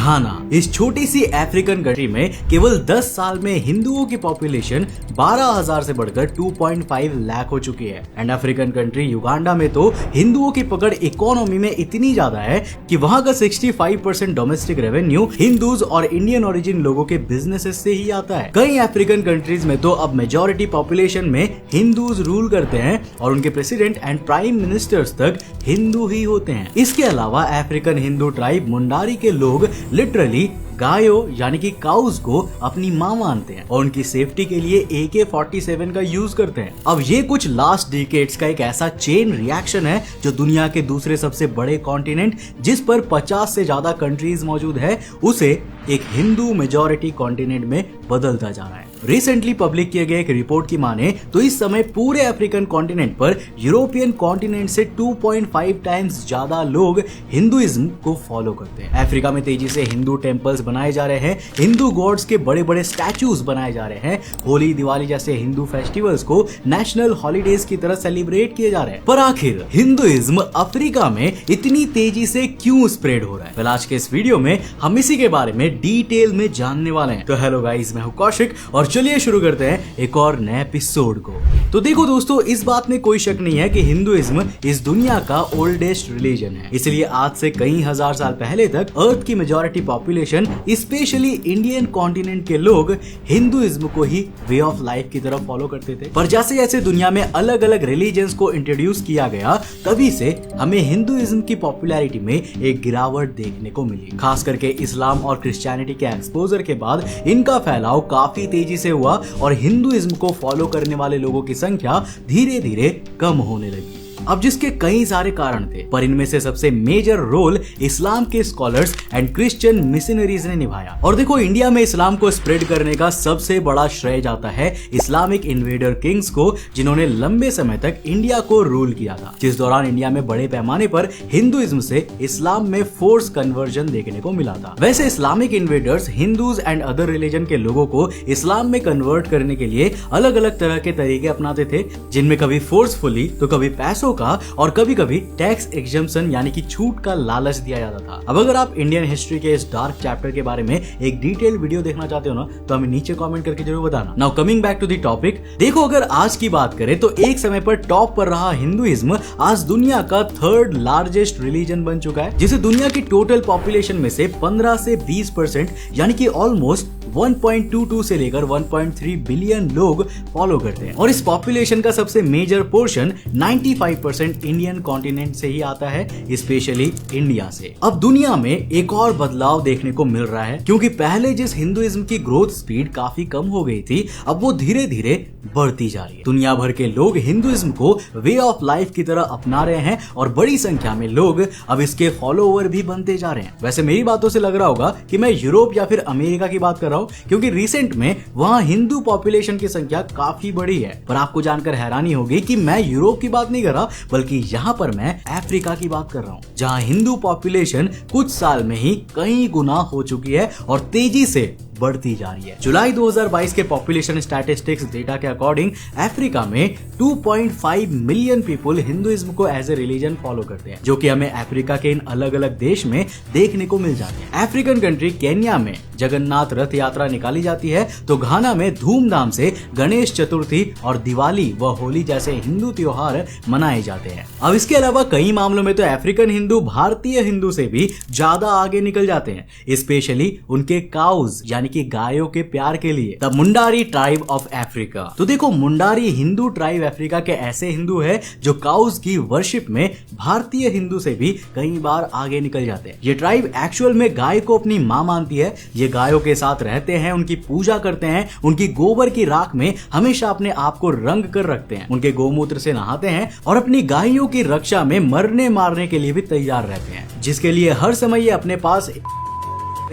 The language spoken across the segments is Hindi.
घाना। इस छोटी सी अफ्रीकन कंट्री में केवल 10 साल में हिंदुओं की पॉपुलेशन 12,000 से बढ़कर 2.5 लाख हो चुकी है। एंड अफ्रीकन कंट्री युगांडा में तो हिंदुओं की पकड़ इकोनॉमी में इतनी ज्यादा है कि वहां का 65% डोमेस्टिक रेवेन्यू हिंदूज और इंडियन ओरिजिन लोगों के बिजनेसेस से ही आता है। कई अफ्रीकन कंट्रीज में तो अब मेजॉरिटी पॉपुलेशन में हिंदूज रूल करते हैं और उनके प्रेसिडेंट एंड प्राइम मिनिस्टर्स तक हिंदू ही होते हैं। इसके अलावा अफ्रीकन हिंदू ट्राइब मुंडारी के लोग लिटरली गायों यानी कि काउज को अपनी मां मानते हैं और उनकी सेफ्टी के लिए AK-47 का यूज करते हैं। अब ये कुछ लास्ट डिकेड्स का एक ऐसा चेन रिएक्शन है जो दुनिया के दूसरे सबसे बड़े कॉन्टिनेंट जिस पर 50 से ज्यादा कंट्रीज मौजूद है उसे एक हिंदू मेजॉरिटी कॉन्टिनेंट में बदलता जा रहा है। रिसेंटली पब्लिक किए गए एक रिपोर्ट की माने तो इस समय पूरे अफ्रीकन कॉन्टिनेंट पर यूरोपियन कॉन्टिनेंट से 2.5 टाइम्स ज्यादा लोग हिंदुइज्म को फॉलो करते हैं। अफ्रीका में तेजी से हिंदू टेम्पल्स बनाए जा रहे हैं, हिंदू गॉड्स के बड़े बड़े स्टैचूज बनाए जा रहे हैं, होली दिवाली जैसे हिंदू फेस्टिवल्स को नेशनल हॉलीडेज की तरह सेलिब्रेट किए जा रहे हैं। पर आखिर हिंदुइज्म अफ्रीका में इतनी तेजी से क्यों स्प्रेड हो रहा है? आज के इस वीडियो में हम इसी के बारे में डिटेल में जानने वाले हैं। तो हेलो गाइस, मैं हूं कौशिक और चलिए शुरू करते हैं एक और नए एपिसोड को। तो देखो दोस्तों, इस बात में कोई शक नहीं है कि हिंदुइज्म इस दुनिया का ओल्डेस्ट रिलीजन है। इसलिए आज से कई हजार साल पहले तक अर्थ की majority population specially Indian continent के लोग हिंदुइज्म को ही वे ऑफ लाइफ की तरफ फॉलो करते थे। पर जैसे जैसे दुनिया में अलग अलग रिलीजन्स को इंट्रोड्यूस किया गया तभी से हमें हिंदुइज्म की पॉपुलैरिटी में एक गिरावट देखने को मिली। खास करके इस्लाम और क्रिश्चियनिटी के एक्सपोजर के बाद इनका फैलाव काफी तेजी से हुआ और हिंदुइज्म को फॉलो करने वाले लोगों की संख्या धीरे धीरे कम होने लगी। अब जिसके कई सारे कारण थे, पर इनमें से सबसे मेजर रोल इस्लाम के स्कॉलर्स एंड क्रिश्चियन मिशनरीज ने निभाया। और देखो, इंडिया में इस्लाम को स्प्रेड करने का सबसे बड़ा श्रेय जाता है इस्लामिक इन्वेडर किंग्स को, जिन्होंने लंबे समय तक इंडिया को रूल किया था, जिस दौरान इंडिया में बड़े पैमाने पर हिंदुइज्म से इस्लाम में फोर्स कन्वर्जन देखने को मिला था। वैसे Islamic invaders Hindus and other religion के लोगों को इस्लाम में कन्वर्ट करने के लिए अलग अलग तरह के तरीके अपनाते थे, जिनमें कभी फोर्सफुली तो कभी पैसों का और कभी कभी टैक्स एग्जम्पशन यानी कि छूट का लालच दिया जाता था। अब अगर आप इंडियन हिस्ट्री के इस डार्क चैप्टर के बारे में एक डिटेल वीडियो देखना चाहते हो ना, तो हमें नीचे कमेंट करके जरूर बताना। Now coming back to the topic, देखो अगर आज की बात करें तो एक समय पर टॉप पर रहा हिंदुइज्म आज दुनिया का 3rd लार्जेस्ट रिलीजन बन चुका है, जिसे दुनिया की टोटल पॉपुलेशन में से 15 से 20% यानी कि ऑलमोस्ट 1.22 से लेकर 1.3 बिलियन लोग फॉलो करते हैं। और इस पॉपुलेशन का सबसे मेजर पोर्शन 95% इंडियन कॉन्टिनेंट से ही आता है, स्पेशली इंडिया से। अब दुनिया में एक और बदलाव देखने को मिल रहा है, क्योंकि पहले जिस हिंदुइज्म की ग्रोथ स्पीड काफी कम हो गई थी, अब वो धीरे धीरे बढ़ती जा रही है। दुनिया भर के लोग हिंदुइज्म को वे ऑफ लाइफ की तरह अपना रहे हैं और बड़ी संख्या में लोग अब इसके फॉलोअर भी बनते जा रहे हैं। वैसे मेरी बातों से लग रहा होगा कि मैं यूरोप या फिर अमेरिका की बात कर रहा हूँ, क्योंकि रिसेंट में वहां हिंदू पॉपुलेशन की संख्या काफी बड़ी है। पर आपको जानकर हैरानी होगी कि मैं यूरोप की बात नहीं कर रहा, बल्कि यहाँ पर मैं अफ्रीका की बात कर रहा हूँ, जहाँ हिंदू पॉपुलेशन कुछ साल में ही कई गुना हो चुकी है और तेजी से बढ़ती जा रही है। जुलाई 2022 के पॉपुलेशन स्टैटिस्टिक्स डेटा के अकॉर्डिंग अफ्रीका में 2.5 मिलियन पीपल हिंदुइज्म को एज ए रिलीजन फॉलो करते हैं, जो कि हमें अफ्रीका के इन अलग अलग देश में देखने को मिल जाते हैं। अफ्रीकन कंट्री केन्या में जगन्नाथ रथ यात्रा निकाली जाती है, तो घाना में धूमधाम से गणेश चतुर्थी और दिवाली व होली जैसे हिंदू त्योहार मनाए जाते हैं। अब इसके अलावा कई मामलों में तो अफ्रीकन हिंदू भारतीय हिंदू से भी ज्यादा आगे निकल जाते हैं, स्पेशली उनके काउज यानी कि गायों के प्यार के लिए। The Mundari tribe of Africa. तो देखो, मुंडारी हिंदू ट्राइब अफ्रीका के ऐसे हिंदू है जो काउज की वर्शिप में भारतीय हिंदू से भी कई बार आगे निकल जाते हैं। ये ट्राइब एक्चुअल में गाय को अपनी मां मानती है। ये गायों के साथ रहते हैं, उनकी पूजा करते हैं, उनकी गोबर की राख में हमेशा अपने आप को रंग कर रखते हैं, उनके गोमूत्र से नहाते हैं और अपनी गायों की रक्षा में मरने मारने के लिए भी तैयार रहते हैं, जिसके लिए हर समय ये अपने पास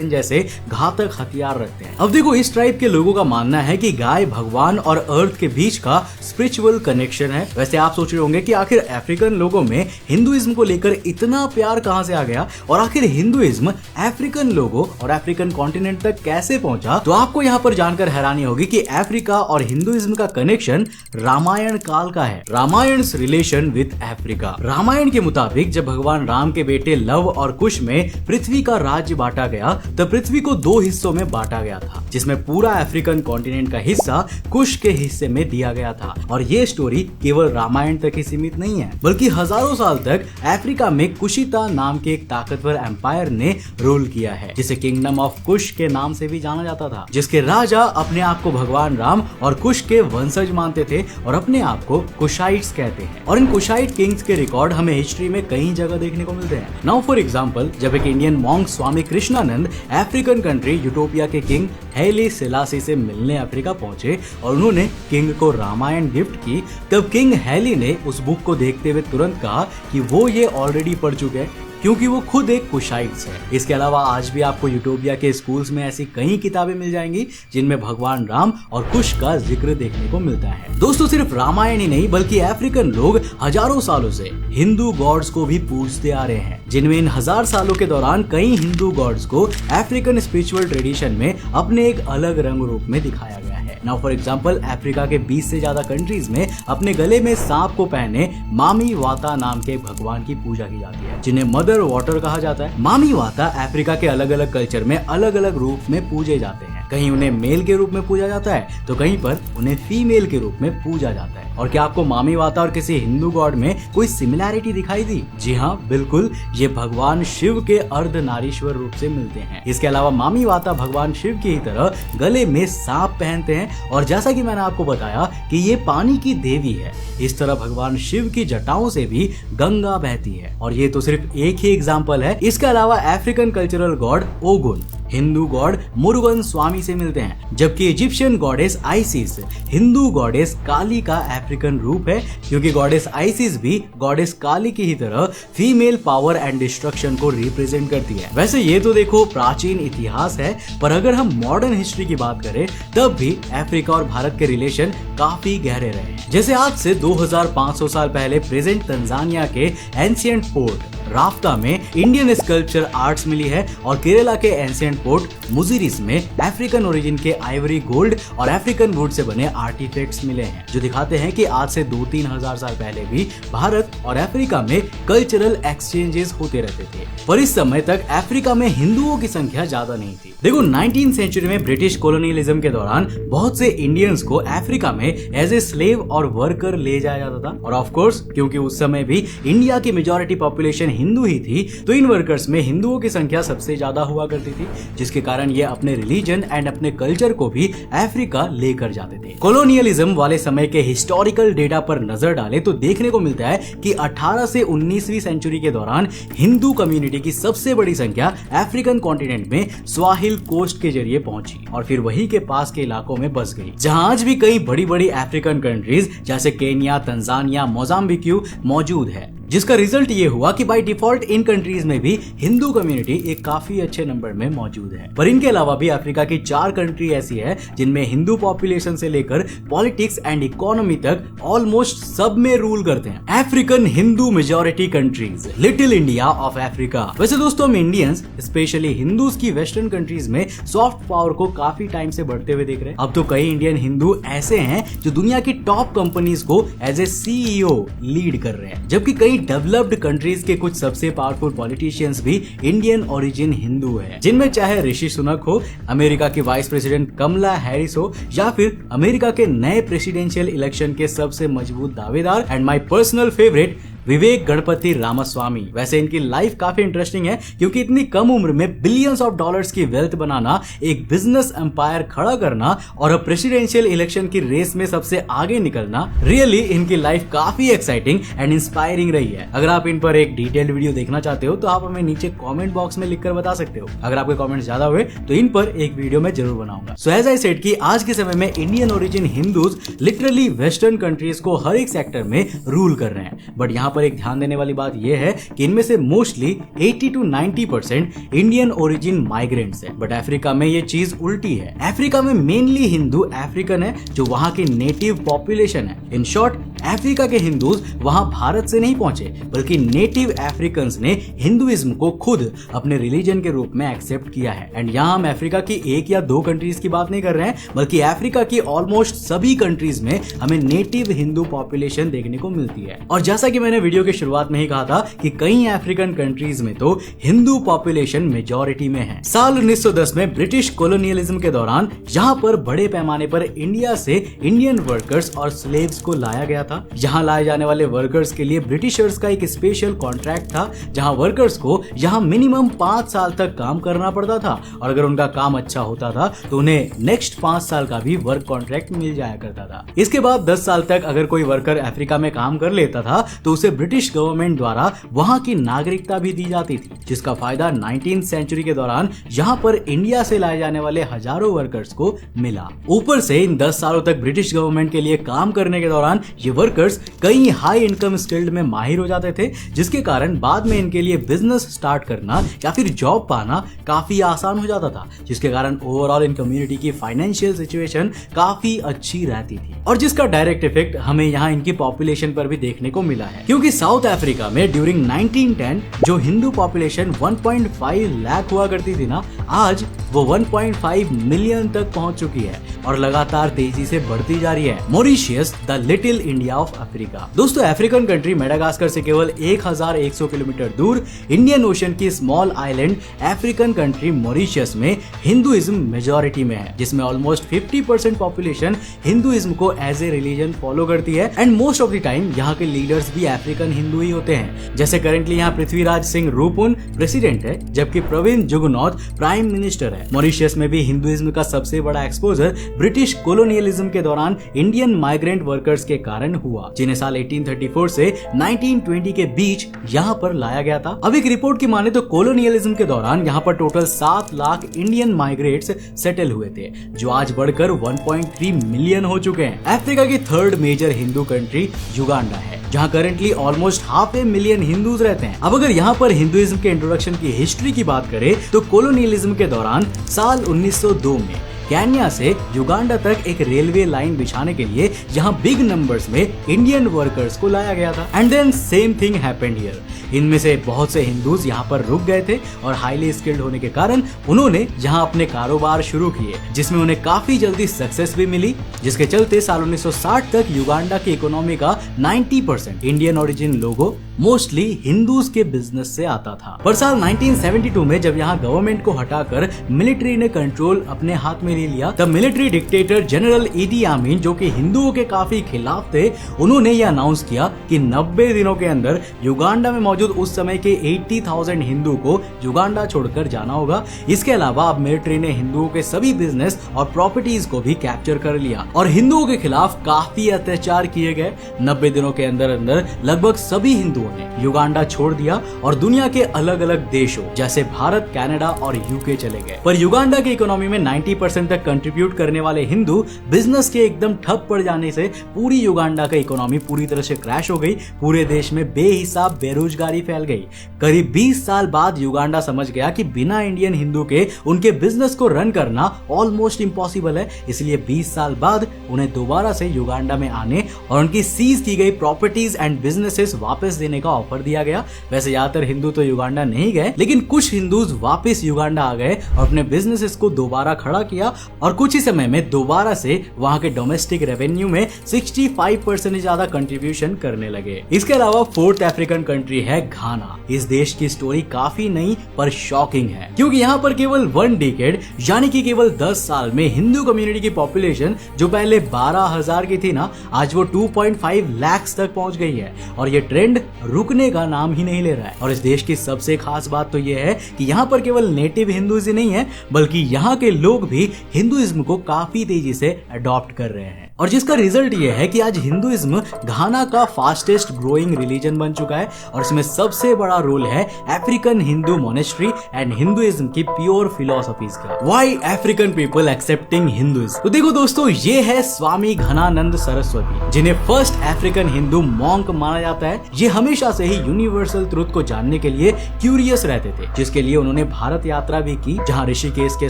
जैसे घातक हथियार रखते हैं। अब देखो, इस ट्राइब के लोगों का मानना है कि गाय भगवान और अर्थ के बीच का स्पिरिचुअल कनेक्शन है। वैसे आप सोच रहे होंगे कि आखिर अफ्रीकन लोगों में हिंदुइज्म को लेकर इतना प्यार कहां से आ गया और आखिर हिंदुइज्म अफ्रीकन लोगों और अफ्रीकन कॉन्टिनेंट तक कैसे पहुंचा। तो आपको यहाँ पर जानकर हैरानी होगी कि अफ्रीका और हिंदुइज्म का कनेक्शन रामायण काल का है। Ramayan relation with Africa. Ramayan के मुताबिक जब भगवान राम के बेटे लव और कुश में पृथ्वी का राज्य बांटा गया, तब पृथ्वी को दो हिस्सों में बांटा गया था, जिसमें पूरा अफ्रीकन कॉन्टिनेंट का हिस्सा कुश के हिस्से में दिया गया था। और ये स्टोरी केवल रामायण तक ही सीमित नहीं है, बल्कि हजारों साल तक अफ्रीका में कुशिता नाम के एक ताकतवर एम्पायर ने रूल किया है, जिसे किंगडम ऑफ कुश के नाम से भी जाना जाता था, जिसके राजा अपने आप को भगवान राम और कुश के वंशज मानते थे और अपने आप को कुशाइट्स कहते हैं। और इन कुशाइट किंग्स के रिकॉर्ड हमें हिस्ट्री में कई जगह देखने को मिलते हैं। नाउ फॉर एग्जांपल, जब एक इंडियन मॉन्क स्वामी कृष्णानंद अफ्रीकन कंट्री यूटोपिया के किंग हैले सेलासी से मिलने अफ्रीका पहुंचे और उन्होंने किंग को रामायण गिफ्ट की, तब किंग हैले ने उस बुक को देखते हुए तुरंत कहा कि वो ये ऑलरेडी पढ़ चुके हैं, क्योंकि वो खुद एक कुशाइट्स है। इसके अलावा आज भी आपको यूटोपिया के स्कूल्स में ऐसी कई किताबें मिल जाएंगी जिनमें भगवान राम और कुश का जिक्र देखने को मिलता है। दोस्तों, सिर्फ रामायण ही नहीं बल्कि अफ्रीकन लोग हजारों सालों से हिंदू गॉड्स को भी पूजते आ रहे हैं, जिनमें इन 1000 सालों के दौरान कई हिंदू गॉड्स को अफ्रीकन स्पिरिचुअल ट्रेडिशन में अपने एक अलग रंग रूप में दिखाया गया है। नाउ फॉर एग्जांपल, अफ्रीका के 20 से ज्यादा कंट्रीज में अपने गले में सांप को पहने मामी वाता नाम के भगवान की पूजा की जाती है, जिन्हें मदर वाटर कहा जाता है। मामी वाता अफ्रीका के अलग अलग कल्चर में अलग अलग रूप में पूजे जाते हैं। कहीं उन्हें मेल के रूप में पूजा जाता है तो कहीं पर उन्हें फीमेल के रूप में पूजा जाता है। और क्या आपको मामी वाता और किसी हिंदू गॉड में कोई सिमिलैरिटी दिखाई दी? जी हाँ, बिल्कुल, ये भगवान शिव के अर्धनारीश्वर रूप से मिलते हैं। इसके अलावा मामी वाता भगवान शिव की ही तरह गले में सांप पहनते हैं और जैसा कि मैंने आपको बताया कि ये पानी की देवी है, इस तरह भगवान शिव की जटाओं से भी गंगा बहती है। और ये तो सिर्फ एक ही एग्जाम्पल है। इसके अलावा African cultural god Ogun Hindu god Murugan Swami से मिलते हैं, जबकि Egyptian goddess Isis Hindu goddess Kali का अफ्रीकन रूप है, क्योंकि गॉडेस आइसिस भी गॉडेस काली की ही तरह फीमेल पावर एंड डिस्ट्रक्शन को रिप्रेजेंट करती है। वैसे ये तो देखो प्राचीन इतिहास है, पर अगर हम मॉडर्न हिस्ट्री की बात करें तब भी अफ्रीका और भारत के रिलेशन काफी गहरे रहे। जैसे आज से 2500 साल पहले प्रेजेंट तंजानिया के एंशिएंट पोर्ट राफ्ता में इंडियन स्कल्पचर आर्ट्स मिली है और केरला के एंशिएंट पोर्ट मुजिरिस में अफ्रीकन ओरिजिन के आइवरी गोल्ड और अफ्रीकन वुड से बने आर्टिफैक्ट्स मिले हैं, जो दिखाते हैं कि आज से 2-3 हजार साल पहले भी भारत और अफ्रीका में कल्चरल एक्सचेंजेस होते रहते थे। पर इस समय तक अफ्रीका में हिंदुओं की संख्या ज्यादा नहीं थी। देखो, 19th सेंचुरी में ब्रिटिश कोलोनियलिज्म के दौरान बहुत से इंडियंस को अफ्रीका में एज ए स्लेव और वर्कर ले जाया जाता था। और ऑफ कोर्स, क्योंकि उस समय भी इंडिया की मेजॉरिटी पॉपुलेशन हिंदू ही थी, तो इन वर्कर्स में हिंदुओं की संख्या सबसे ज्यादा हुआ करती थी, जिसके कारण ये अपने रिलीजन एंड अपने कल्चर को भी अफ्रीका लेकर जाते थे। कोलोनियलिज्म वाले समय के हिस्टोरिकल डेटा पर नजर डालें तो देखने को मिलता है कि 18 से 19वीं सेंचुरी के दौरान हिंदू कम्युनिटी की सबसे बड़ी संख्या अफ्रीकन कॉन्टिनेंट में स्वाहिल कोस्ट के जरिए पहुंची और फिर वही के पास के इलाकों में बस गई, जहां आज भी कई बड़ी बड़ी अफ्रीकन कंट्रीज जैसे केन्या, तंजानिया, मोजाम्बिक मौजूद है, जिसका रिजल्ट ये हुआ कि बाय डिफॉल्ट इन कंट्रीज में भी हिंदू कम्युनिटी एक काफी अच्छे नंबर में मौजूद है। पर इनके अलावा भी अफ्रीका की 4 कंट्री ऐसी है जिनमें हिंदू पॉपुलेशन से लेकर पॉलिटिक्स एंड इकोनॉमी तक ऑलमोस्ट सब में रूल करते हैं। African Hindu majority countries, little India of Africa. वैसे दोस्तों, हम इंडियंस स्पेशली हिंदूज की वेस्टर्न कंट्रीज में सॉफ्ट पावर को काफी टाइम से बढ़ते हुए देख रहे हैं। अब तो कई इंडियन हिंदू ऐसे हैं जो दुनिया की टॉप कंपनीज को एज ए CEO लीड कर रहे हैं, जबकि कई डेवलप्ड कंट्रीज के कुछ सबसे पावरफुल पॉलिटिशियंस भी इंडियन ओरिजिन हिंदू है, जिनमें चाहे ऋषि सुनक हो, अमेरिका की वाइस प्रेसिडेंट कमला हैरिस हो, या फिर अमेरिका के नए प्रेसिडेंशियल इलेक्शन के सबसे मजबूत दावेदार एंड माय पर्सनल फेवरेट विवेक गणपति रामास्वामी। वैसे इनकी लाइफ काफी इंटरेस्टिंग है, क्योंकि इतनी कम उम्र में बिलियंस ऑफ डॉलर्स की वेल्थ बनाना, एक बिजनेस एम्पायर खड़ा करना और अब प्रेसिडेंशियल इलेक्शन की रेस में सबसे आगे निकलना, रियली इनकी लाइफ काफी एक्साइटिंग एंड इंस्पायरिंग रही है। अगर आप इन पर एक डिटेल्ड वीडियो देखना चाहते हो तो आप हमें नीचे कमेंट बॉक्स में लिखकर बता सकते हो। अगर आपके कमेंट्स ज्यादा हुए तो इन पर एक वीडियो में जरूर बनाऊंगा। सो एज आई सेड कि आज के समय में Indian origin Hindus literally western countries को हर एक सेक्टर में रूल कर रहे हैं। बट यहाँ पर एक ध्यान देने वाली बात यह है कि इनमें से mostly 80 to 90% Indian origin migrants है। बट अफ्रीका में ये चीज उल्टी है। अफ्रीका में मेनली हिंदू अफ्रीकन है, जो वहां की नेटिव पॉपुलेशन है। इन शॉर्ट, अफ्रीका के हिंदूज वहां भारत से नहीं पहुंचे, बल्कि नेटिव अफ्रीकन्स ने हिंदुइज्म को खुद अपने रिलीजन के रूप में एक्सेप्ट किया है। एंड यहाँ हम अफ्रीका की एक या दो कंट्रीज की बात नहीं कर रहे हैं, बल्कि अफ्रीका की ऑलमोस्ट सभी कंट्रीज में हमें नेटिव हिंदू पॉपुलेशन देखने को मिलती है। और जैसा कि मैंने वीडियो के शुरुआत में ही कहा था कि कई अफ्रीकन कंट्रीज में तो हिंदू पॉपुलेशन मेजॉरिटी में है। साल 1910 में ब्रिटिश कॉलोनियलिज्म के दौरान यहाँ पर बड़े पैमाने पर इंडिया से इंडियन वर्कर्स और स्लेव्स को लाया गया था। यहाँ लाए जाने वाले वर्कर्स के लिए ब्रिटिशर्स का एक स्पेशल कॉन्ट्रैक्ट था, जहाँ वर्कर्स को यहाँ मिनिमम 5 साल तक काम करना पड़ता था, और अगर उनका काम अच्छा होता था तो उन्हें नेक्स्ट 5 साल का भी वर्क कॉन्ट्रैक्ट मिल जाया करता था। इसके बाद 10 साल तक अगर कोई वर्कर अफ्रीका में काम कर लेता था तो उसे ब्रिटिश गवर्नमेंट द्वारा वहां की नागरिकता भी दी जाती थी, जिसका फायदा 19th सेंचुरी के दौरान यहाँ पर इंडिया से लाए जाने वाले हजारों वर्कर्स को मिला। ऊपर से इन 10 सालों तक ब्रिटिश गवर्नमेंट के लिए काम करने के दौरान ये वर्कर्स कई हाई इनकम स्किल्ड में माहिर हो जाते थे, जिसके कारण बाद में इनके लिए बिजनेस स्टार्ट करना या फिर जॉब पाना काफी आसान हो जाता था, जिसके कारण ओवरऑल इन कम्युनिटी की फाइनेंशियल सिचुएशन काफी अच्छी रहती थी। और जिसका डायरेक्ट इफेक्ट हमें यहाँ इनकी पॉपुलेशन पर भी देखने को मिला है, क्योंकि साउथ अफ्रीका में ड्यूरिंग 1910 जो हिंदू पॉपुलेशन 1.5 लाख हुआ करती थी ना, आज वो 1.5 मिलियन तक पहुंच चुकी है और लगातार तेजी से बढ़ती जा रही है। Mauritius the little India of Africa. दोस्तों, अफ्रीकन कंट्री मेडागास्कर से केवल 1100 किलोमीटर दूर इंडियन ओशन की small island African country Mauritius में हिंदुइज्म मेजॉरिटी में है, जिसमें ऑलमोस्ट 50% पॉपुलेशन हिंदुइज्म को एज ए रिलीजन फॉलो करती है। And most of the time यहाँ के लीडर्स भी अफ्रीकन हिंदू ही होते हैं। जैसे करेंटली यहाँ पृथ्वीराज सिंह रूपुन प्रेसिडेंट है, जबकि प्रवीण जुगनौथ प्राइम मिनिस्टर है। मॉरिशियस में भी हिंदुइज्म का सबसे बड़ा एक्सपोजर ब्रिटिश कॉलोनियलिज्म के दौरान इंडियन माइग्रेंट वर्कर्स के कारण हुआ, जिन्हें साल 1834 से 1920 के बीच यहाँ पर लाया गया था। अब एक रिपोर्ट की माने तो कॉलोनियलिज्म के दौरान यहाँ पर total 7 lakh Indian migrates settle हुए थे, जो आज बढ़कर 1.3 मिलियन हो चुके हैं। अफ्रीका की third major Hindu country Uganda है, जहाँ करेंटली ऑलमोस्ट 500 मिलियन हिंदूज रहते हैं। अब अगर यहाँ पर हिंदुइज्म के इंट्रोडक्शन की हिस्ट्री की बात करें तो कॉलोनियलिज्म के दौरान साल 1902 में केन्या से युगांडा तक एक रेलवे लाइन बिछाने के लिए यहाँ बिग नंबर्स में इंडियन वर्कर्स को लाया गया था। And then same thing happened here. इनमें से बहुत से हिंदूज यहाँ पर रुक गए थे और हाईली स्किल्ड होने के कारण उन्होंने यहाँ अपने कारोबार शुरू किए, जिसमें उन्हें काफी जल्दी सक्सेस भी मिली, जिसके चलते साल 1960 तक युगांडा की इकोनॉमी का 90% इंडियन ओरिजिन लोगो मोस्टली हिंदूज के बिजनेस से आता था। पर साल 1972 में जब यहाँ गवर्नमेंट को हटाकर मिलिट्री ने कंट्रोल अपने हाथ में ले लिया, तब मिलिट्री डिक्टेटर जनरल ईदी आमीन, जो कि हिंदुओं के काफी खिलाफ थे, उन्होंने ये अनाउंस किया कि 90 दिनों के अंदर युगांडा में मौजूद उस समय के 80,000 हिंदू को युगांडा छोड़कर जाना होगा। इसके अलावा अब मिलिट्री ने हिंदुओं के सभी बिजनेस और प्रॉपर्टीज को भी कैप्चर कर लिया और हिंदुओं के खिलाफ काफी अत्याचार किए गए। 90 दिनों के अंदर अंदर लगभग सभी हिंदुओं ने युगांडा छोड़ दिया और दुनिया के अलग अलग देशों जैसे भारत, कनाडा और यूके चले गए। पर युगांडा की इकोनॉमी में 90% तक कंट्रीब्यूट करने वाले हिंदू बिजनेस के एकदम ठप पड़ जाने से पूरी युगांडा का इकोनॉमी पूरी तरह से क्रैश हो गई। पूरे देश में बेहिसाब बेरोजगारी फैल गई। करीब 20 साल बाद युगांडा समझ गया कि बिना इंडियन हिंदू के उनके बिजनेस को रन करना ऑलमोस्ट इम्पॉसिबल है। इसलिए 20 साल बाद उन्हें दोबारा से युगांडा में आने और उनकी सीज की गई प्रॉपर्टीज एंड बिजनेसेस वापस देने का ऑफर दिया गया। वैसे ज्यादातर हिंदू तो युगांडा नहीं गए, लेकिन कुछ हिंदूज वापस युगांडा आ गए और अपने बिजनेसेस को दोबारा खड़ा किया और कुछ ही समय में दोबारा से वहां के डोमेस्टिक रेवेन्यू में 65% ज्यादा कंट्रीब्यूशन करने लगे। इसके अलावा फोर्थ अफ्रीकन कंट्री है घाना। इस देश की स्टोरी काफी नई पर शॉकिंग है, क्योंकि यहाँ पर केवल 1 डिकेड यानी कि केवल 10 साल में हिंदू कम्युनिटी की पॉपुलेशन जो पहले 12,000 की थी ना, आज वो 2.5 लाख तक पहुंच गई है और ये ट्रेंड रुकने का नाम ही नहीं ले रहा है। और इस देश की सबसे खास बात तो ये है कि यहाँ पर केवल नेटिव हिंदूज ही नहीं है, बल्कि यहाँ के लोग भी हिंदुइज्म को काफी तेजी से अडॉप्ट कर रहे हैं और जिसका रिजल्ट ये है कि आज हिंदुइज्म घाना का फास्टेस्ट ग्रोइंग रिलीजन बन चुका है और इसमें सबसे बड़ा रोल है African Hindu monastery and Hinduism की प्योर फिलोसफीज का। Why African people accepting Hinduism? तो देखो दोस्तों, ये है स्वामी घनानंद सरस्वती, जिन्हें फर्स्ट अफ्रीकन हिंदू मॉन्क माना जाता है। ये हमेशा से ही यूनिवर्सल ट्रुथ को जानने के लिए क्यूरियस रहते थे, जिसके लिए उन्होंने भारत यात्रा भी की, जहाँ ऋषिकेश के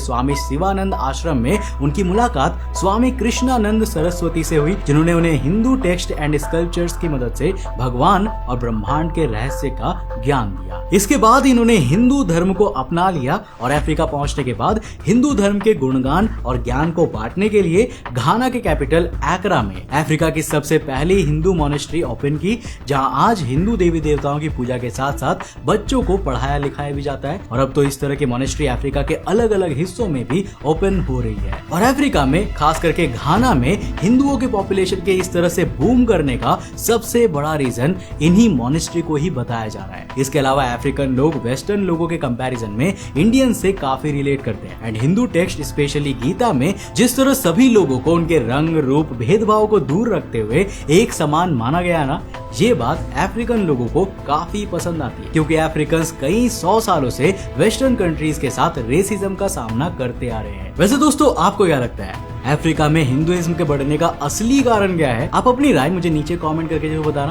स्वामी शिवानंद आश्रम में उनकी मुलाकात स्वामी कृष्णानंद सरस्वती सरस्वती से हुई, जिन्होंने उन्हें हिंदू टेक्स्ट एंड स्कल्पचर्स की मदद से भगवान और ब्रह्मांड के रहस्य का ज्ञान दिया। इसके बाद इन्होंने हिंदू धर्म को अपना लिया और अफ्रीका पहुंचने के बाद हिंदू धर्म के गुणगान और ज्ञान को बांटने के लिए घाना के कैपिटल एक्रा में अफ्रीका की सबसे पहली हिंदू मॉनेस्ट्री ओपन की, जहां आज हिंदू देवी देवताओं की पूजा के साथ साथ बच्चों को पढ़ाया लिखाया भी जाता है। और अब तो इस तरह की मॉनेस्ट्री अफ्रीका के अलग अलग हिस्सों में भी ओपन हो रही है। और अफ्रीका में खास करके घाना में हिंदुओं के पॉपुलेशन के इस तरह से बूम करने का सबसे बड़ा रीजन इन्हीं मॉनेस्ट्री को ही बताया जा रहा है। इसके अलावा अफ्रीकन लोग वेस्टर्न लोगों के कंपैरिजन में इंडियन से काफी रिलेट करते हैं and Hindu text specially Gita में जिस तरह सभी लोगों को उनके रंग रूप भेदभाव को दूर रखते हुए एक समान माना गया ना, ये बात अफ्रीकन लोगों को काफी पसंद आती है, क्योंकि अफ्रीकन कई 100 सालों से वेस्टर्न कंट्रीज के साथ रेसिज्म का सामना करते आ रहे हैं। वैसे दोस्तों, आपको क्या लगता है अफ्रीका में हिंदुइज्म के बढ़ने का असली कारण क्या है? आप अपनी राय मुझे नीचे कमेंट करके जरूर बताना।